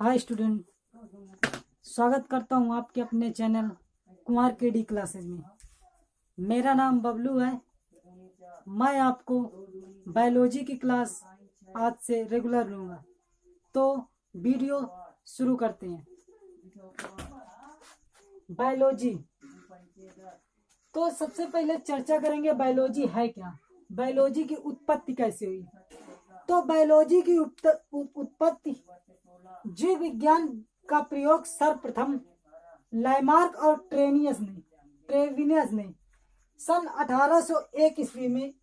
Hi student, स्वागत करता हूँ आपके अपने चैनल कुमार केडी क्लासेज में। मेरा नाम बबलू है। मैं आपको बायोलॉजी की क्लास आज से रेगुलर लूँगा। तो वीडियो शुरू करते हैं। बायोलॉजी, तो सबसे पहले चर्चा करेंगे बायोलॉजी है क्या, बायोलॉजी की उत्पत्ति कैसे हुई। तो बायोलॉजी की उत्पत्ति जीव विज्ञान का प्रयोग सर्वप्रथम लैमार्क और ट्रेविनियस ने सन 1801 ईस्वी में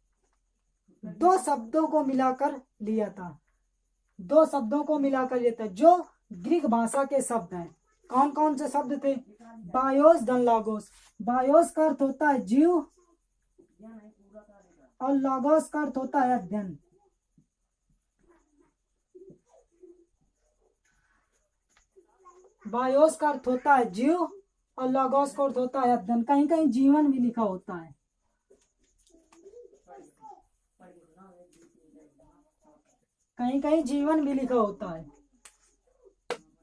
दो शब्दों को मिलाकर लिया था। जो ग्रीक भाषा के शब्द हैं। कौन कौन से शब्द थे? बायोस धन लागोस। बायोस का अर्थ होता है जीव और लागोस का अर्थ होता है अध्ययन। बायोस का अर्थ होता है जीव और लागोस का अर्थ होता है अध्ययन। कहीं कहीं जीवन भी लिखा होता है।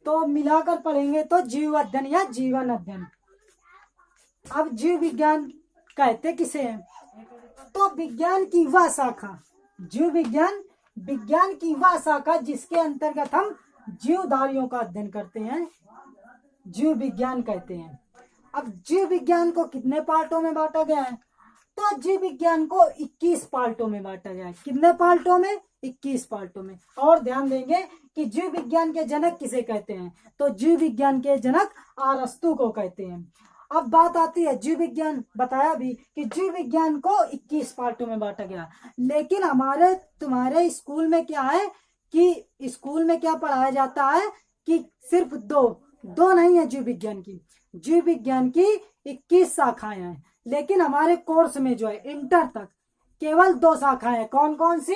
तो मिलाकर पढ़ेंगे तो जीव अध्ययन या जीवन अध्ययन। अब जीव विज्ञान कहते किसे हैं? तो विज्ञान की वह शाखा, जीव विज्ञान की वह शाखा जिसके अंतर्गत हम जीवधारियों का अध्ययन करते हैं, जीव विज्ञान कहते हैं। अब जीव विज्ञान को कितने पार्टों में बांटा गया है? तो जीव विज्ञान को 21 पार्टों में बांटा गया है। कितने पार्टों में? 21 पार्टों में। और ध्यान देंगे कि जीव विज्ञान के जनक किसे कहते हैं? तो जीव विज्ञान के जनक अरस्तु को कहते हैं। अब बात आती है जीव विज्ञान, बताया भी कि जीव विज्ञान को 21 पार्टों में बांटा गया। लेकिन तुम्हारे स्कूल में क्या है कि स्कूल में क्या पढ़ाया जाता है कि सिर्फ दो नहीं है जीव विज्ञान की 21 शाखाएं हैं। लेकिन हमारे कोर्स में जो है इंटर तक केवल 2 शाखाएं हैं। कौन कौन सी?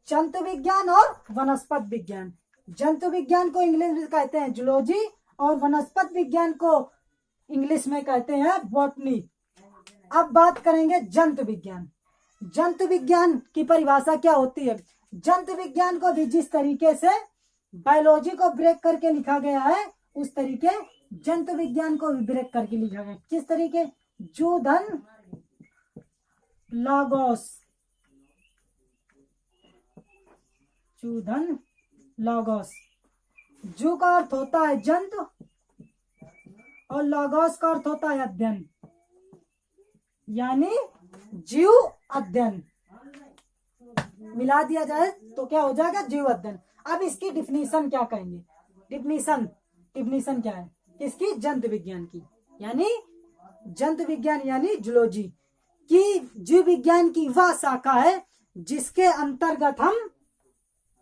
जंतु विज्ञान और वनस्पति विज्ञान। जंतु विज्ञान को इंग्लिश में कहते हैं जूलॉजी और वनस्पति विज्ञान को इंग्लिश में कहते हैं बॉटनी। अब बात करेंगे जंतु विज्ञान। जंतु विज्ञान की परिभाषा क्या होती है? जंतु विज्ञान को भी जिस तरीके से बायोलॉजी को ब्रेक करके लिखा गया है उस तरीके जंतु विज्ञान को भी ब्रेक करके लिखा गया। किस तरीके? जू धन लागोस। जू का अर्थ होता है जंतु और लागोस का अर्थ होता है अध्ययन, यानी जीव अध्ययन। मिला दिया जाए तो क्या हो जाएगा? जीव अध्ययन। अब इसकी डिफिनीशन क्या कहेंगे? डिफिनीशन क्या है इसकी? जंतु विज्ञान की, यानी जंतु विज्ञान यानी जूलॉजी की जीव विज्ञान की वह शाखा है जिसके अंतर्गत हम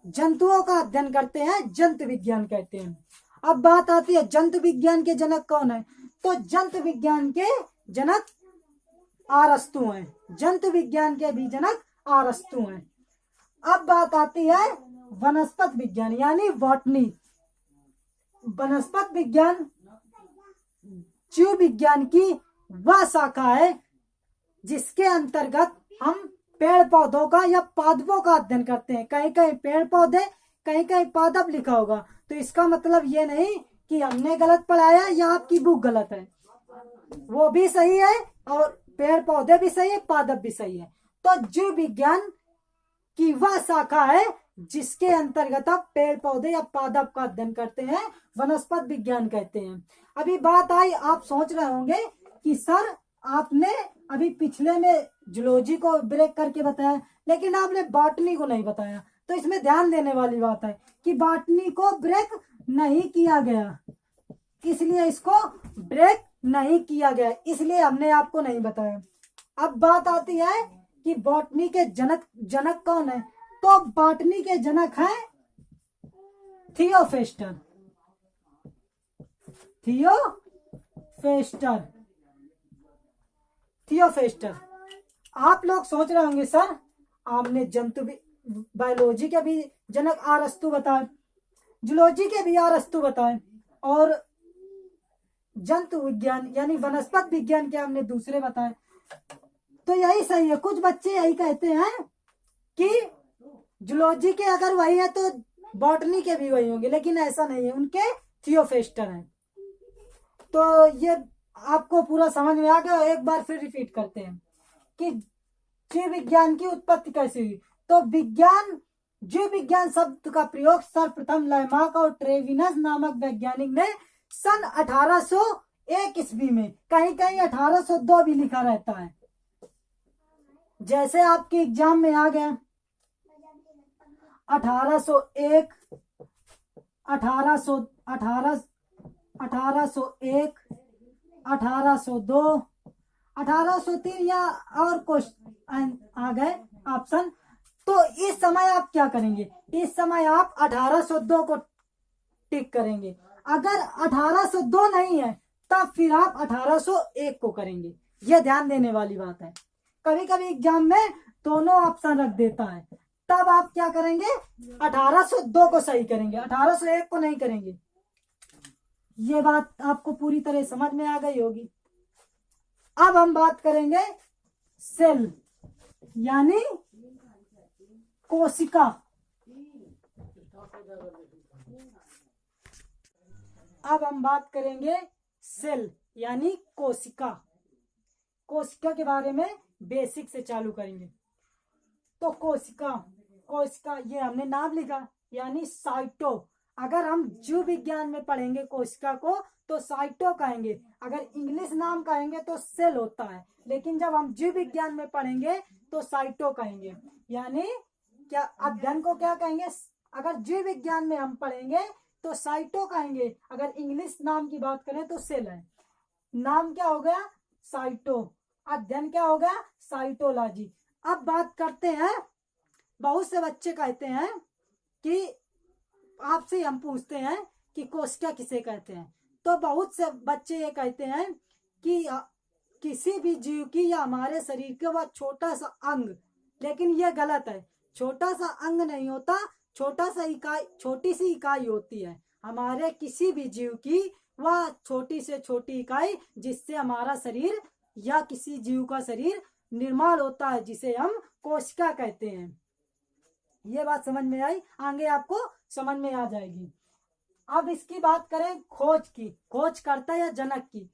जंतुओं का अध्ययन करते हैं, जंतु विज्ञान कहते हैं। अब बात आती है जंतु विज्ञान के जनक कौन है? तो जंतु विज्ञान के जनक अरस्तु हैं। जंतु विज्ञान के भी जनक अरस्तु हैं। अब बात आती है वनस्पति विज्ञान यानी बॉटनी। वनस्पति विज्ञान जीव विज्ञान की वह शाखा है जिसके अंतर्गत हम पेड़ पौधों का या पादपों का अध्ययन करते हैं। कहीं कहीं पेड़ पौधे, कहीं कहीं पादप लिखा होगा, तो इसका मतलब ये नहीं कि हमने गलत पढ़ाया या आपकी बुक गलत है। वो भी सही है और पेड़ पौधे भी सही है, पादप भी सही है। तो जीव विज्ञान की वह शाखा है जिसके अंतर्गत आप पेड़ पौधे या पादप का अध्ययन करते हैं, वनस्पति विज्ञान कहते हैं। अभी बात आई, आप सोच रहे होंगे कि सर आपने अभी पिछले में जूलॉजी को ब्रेक करके बताया लेकिन आपने बॉटनी को नहीं बताया। तो इसमें ध्यान देने वाली बात है कि बॉटनी को ब्रेक नहीं किया गया, इसलिए इसको ब्रेक नहीं किया गया, इसलिए हमने आपको नहीं बताया। अब बात आती है कि बॉटनी के जनक कौन है? तो बॉटनी के जनक हैं थियोफेस्टर। आप लोग सोच रहे होंगे सर आपने बायोलॉजी के भी जनक अरस्तु बताए, जूलॉजी के भी अरस्तु बताए और जंतु विज्ञान यानी वनस्पति विज्ञान के हमने दूसरे बताए। तो यही सही है। कुछ बच्चे यही कहते हैं कि जूलॉजी के अगर वही है तो बॉटनी के भी वही होंगे, लेकिन ऐसा नहीं है, उनके थियोफेस्टर हैं। तो ये आपको पूरा समझ में आ गया। एक बार फिर रिपीट करते हैं कि जीव विज्ञान की उत्पत्ति कैसे हुई। तो विज्ञान, जीव विज्ञान शब्द का प्रयोग सर्वप्रथम लैमार्क और ट्रेविनस नामक वैज्ञानिक ने सन 1801 ईस्वी में, कहीं कहीं 1802 भी लिखा रहता है, जैसे आपके एग्जाम में आ गया 1801, 1801, 1802, 1803 या और क्वेश्चन आ गए ऑप्शन। तो इस समय आप क्या करेंगे, इस समय आप 1802 को टिक करेंगे। अगर 1802 नहीं है तब फिर आप 1801 को करेंगे। यह ध्यान देने वाली बात है। कभी कभी एग्जाम में दोनों ऑप्शन रख देता है, तब आप क्या करेंगे, 1802 को सही करेंगे, 1801 को नहीं करेंगे। ये बात आपको पूरी तरह समझ में आ गई होगी। अब हम बात करेंगे सेल यानी कोशिका। अब हम बात करेंगे सेल यानी कोशिका। कोशिका के बारे में बेसिक से चालू करेंगे। तो कोशिका, कोशिका ये हमने नाम लिखा यानी साइटो। अगर हम जीव विज्ञान में पढ़ेंगे कोशिका को तो साइटो कहेंगे, अगर इंग्लिश नाम कहेंगे तो सेल होता है, लेकिन जब हम जीव विज्ञान में पढ़ेंगे तो साइटो कहेंगे। यानी क्या अध्ययन को क्या कहेंगे, अगर जीव विज्ञान में हम पढ़ेंगे तो साइटो कहेंगे, अगर इंग्लिश नाम की बात करें तो सेल है। नाम क्या हो गया, साइटो, अध्ययन क्या हो गया, साइटोलॉजी। अब बात करते हैं, बहुत से बच्चे कहते हैं कि आपसे हम पूछते हैं कि कोशिका किसे कहते हैं, तो बहुत से बच्चे ये कहते हैं कि किसी भी जीव की या हमारे शरीर का वह छोटा सा अंग, लेकिन ये गलत है। छोटा सा अंग नहीं होता, छोटा सा इकाई, छोटी सी इकाई होती है हमारे किसी भी जीव की, वह छोटी से छोटी इकाई जिससे हमारा शरीर या किसी जीव का शरीर निर्माण होता है, जिसे हम कोशिका कहते हैं। ये बात समझ में आई, आगे आपको समझ में आ जाएगी। अब इसकी बात करें खोज की, खोजकर्ता या जनक की,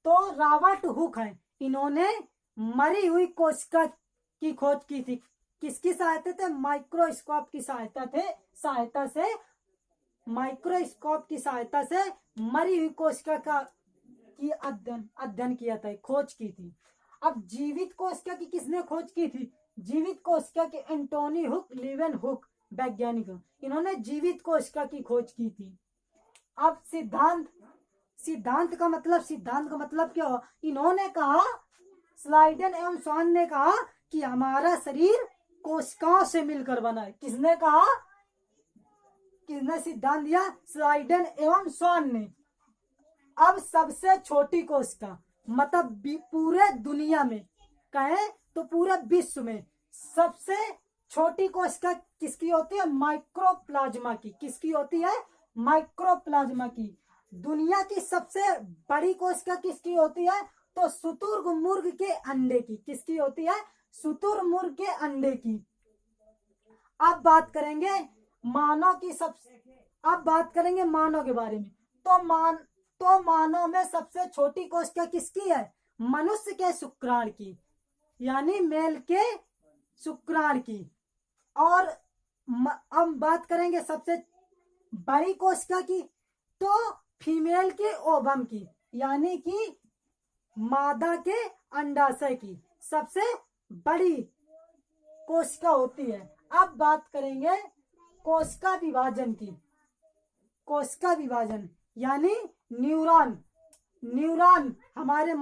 तो रॉबर्ट हुक है। इन्होंने मरी हुई कोशिका की खोज की थी। किसकी सहायता से, माइक्रोस्कोप की सहायता से माइक्रोस्कोप की सहायता से मरी हुई कोशिका का की अध्ययन किया था, खोज की थी। अब जीवित कोशिका की किसने खोज की थी, जीवित कोशिका के एंटोनी हुक लीवन हुक वैज्ञानिक, इन्होंने जीवित कोशिका की खोज की थी। अब सिद्धांत, सिद्धांत का मतलब क्या हो, इन्होंने कहा, स्लाइडन एवं स्वान ने कहा कि हमारा शरीर कोशिकाओं से मिलकर बना है। किसने कहा, किसने सिद्धांत दिया, स्लाइडन एवं स्वान ने। अब सबसे छोटी कोशिका, मतलब पूरे दुनिया में कहें तो पूरे विश्व में सबसे छोटी कोशिका किसकी होती है, माइक्रोप्लाज्मा की। किसकी होती है, माइक्रोप्लाज्मा की। दुनिया की सबसे बड़ी कोशिका किसकी होती है, तो शुतुरमुर्ग के अंडे की। किसकी होती है, शुतुरमुर्ग के अंडे की। अब बात करेंगे मानव की, अब बात करेंगे मानव के बारे में। तो मानव में सबसे छोटी कोशिका किसकी है, मनुष्य के शुक्राणु की, यानी मेल के शुक्राणु की। और अब बात करेंगे सबसे बड़ी कोशिका की, तो फीमेल के ओवम की, यानी कि मादा के अंडाशय की सबसे बड़ी कोशिका होती है। अब बात करेंगे कोशिका विभाजन की। कोशिका विभाजन यानी न्यूरॉन, न्यूरॉन हमारे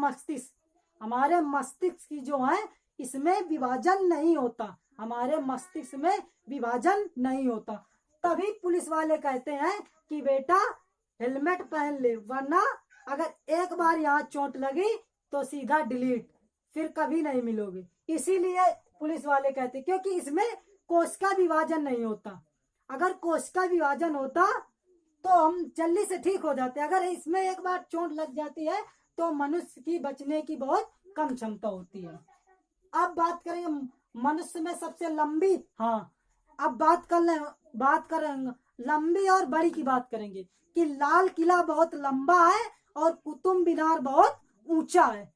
मस्तिष्क की जो है इसमें विभाजन नहीं होता, हमारे मस्तिष्क में विभाजन नहीं होता। तभी पुलिस वाले कहते हैं कि बेटा हेलमेट पहन ले, वरना अगर एक बार यहाँ चोट लगी तो सीधा डिलीट, फिर कभी नहीं मिलोगे। इसीलिए पुलिस वाले कहते हैं, क्योंकि इसमें कोशिका विभाजन नहीं होता। अगर कोशिका विभाजन होता तो हम जल्दी से ठीक हो जाते। अगर इसमें एक बार चोट लग जाती है तो मनुष्य की बचने की बहुत कम क्षमता होती है। अब बात करेंगे मनुष्य में सबसे लंबी, हाँ अब बात करेंगे लंबी और बड़ी की बात करेंगे कि लाल किला बहुत लंबा है और कुतुब मीनार बहुत ऊंचा है।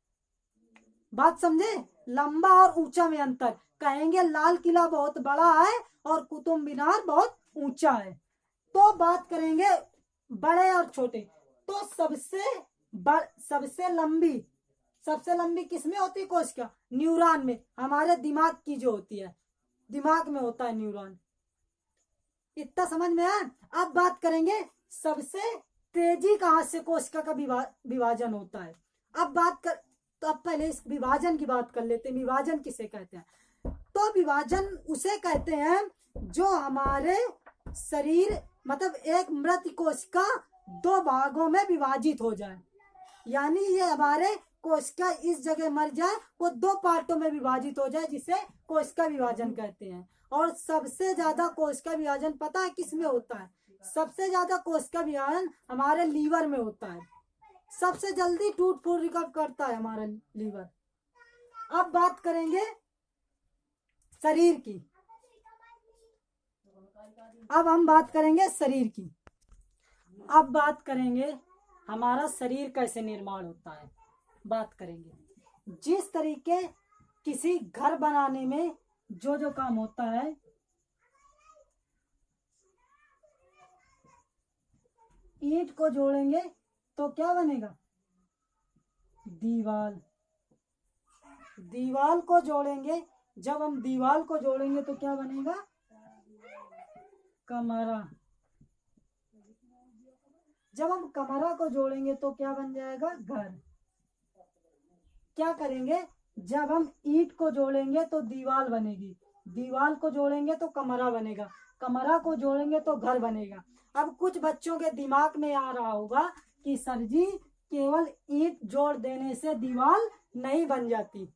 बात समझे, लंबा और ऊंचा में अंतर। कहेंगे लाल किला बहुत बड़ा है और कुतुब मीनार बहुत ऊंचा है। तो बात करेंगे बड़े और छोटे, तो सबसे लंबी किसमें होती है कोशिका? न्यूरॉन में, हमारे दिमाग की जो होती है, दिमाग में होता है न्यूरॉन। इतना समझ में आया। अब बात करेंगे सबसे तेजी कहाँ से कोशिका का विभाजन होता है। तो अब पहले इस विभाजन की बात कर लेते हैं। विभाजन किसे कहते हैं? तो विभाजन उसे कहते हैं जो हमारे शरीर मतलब एक मृत कोशिका 2 भागों में विभाजित हो जाए, यानी ये हमारे कोशिका इस जगह मर जाए, वो 2 पार्टों में विभाजित हो जाए, जिसे कोशिका विभाजन कहते हैं। और सबसे ज्यादा कोशिका विभाजन पता है किस में होता है? सबसे ज्यादा कोशिका विभाजन हमारे लीवर में होता है। सबसे जल्दी टूट फूट रिकवर करता है हमारा लीवर। अब बात करेंगे शरीर की। अब हम बात करेंगे शरीर की। अब बात करेंगे हमारा शरीर कैसे निर्माण होता है। बात करेंगे जिस तरीके किसी घर बनाने में जो जो काम होता है, ईंट को जोड़ेंगे तो क्या बनेगा? दीवार। दीवार को जोड़ेंगे, जब हम दीवार को जोड़ेंगे तो क्या बनेगा? कमरा। जब हम कमरा को जोड़ेंगे तो क्या बन जाएगा? घर। क्या करेंगे? जब हम ईंट को जोड़ेंगे तो दीवार बनेगी, दीवार को जोड़ेंगे तो कमरा बनेगा, कमरा को जोड़ेंगे तो घर बनेगा। अब कुछ बच्चों के दिमाग में आ रहा होगा कि सर जी केवल ईंट जोड़ देने से दीवार नहीं बन जाती।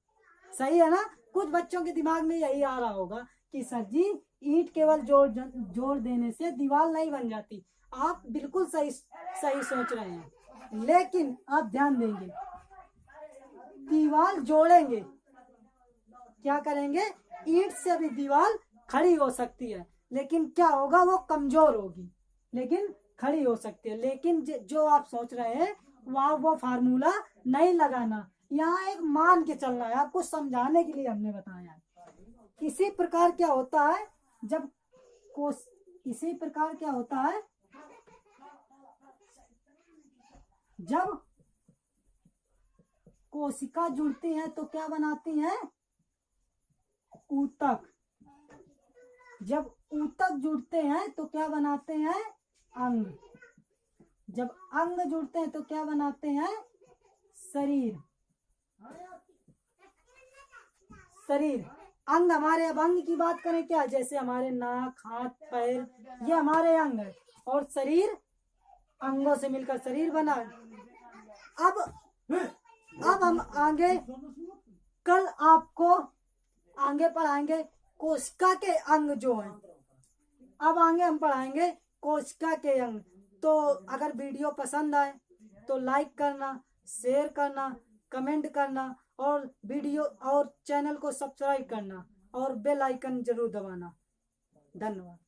सही है ना? कुछ बच्चों के दिमाग में यही आ रहा होगा कि सर जी ईंट केवल जोड़ देने से दीवार नहीं बन जाती। आप बिल्कुल सही सोच रहे हैं, लेकिन आप ध्यान देंगे, दीवार जोड़ेंगे, क्या करेंगे? ईंट से भी दीवार खड़ी हो सकती है, लेकिन क्या होगा? वो कमजोर होगी, लेकिन खड़ी हो सकती है। लेकिन जो आप सोच रहे हैं वहाँ वो फार्मूला नहीं लगाना, यहाँ एक मान के चलना है। आपको समझाने के लिए हमने बताया है। इसी प्रकार क्या होता है जब कोशिका जुड़ती हैं तो क्या बनाती हैं? ऊतक। जब ऊतक जुड़ते हैं तो क्या बनाते हैं? अंग। जब अंग जुड़ते हैं तो क्या बनाते हैं? शरीर। अंग हमारे, अब अंग की बात करें क्या? जैसे हमारे नाक, हाथ, पैर, ये हमारे अंग है, और शरीर अंगों से मिलकर शरीर बना। अब हम आगे कल आपको आगे पढ़ाएंगे कोशिका के अंग जो हैं। अब आगे हम पढ़ाएंगे कोशिका के अंग। तो अगर वीडियो पसंद आए तो लाइक करना, शेयर करना, कमेंट करना, और वीडियो और चैनल को सब्सक्राइब करना, और बेल आइकन जरूर दबाना। धन्यवाद।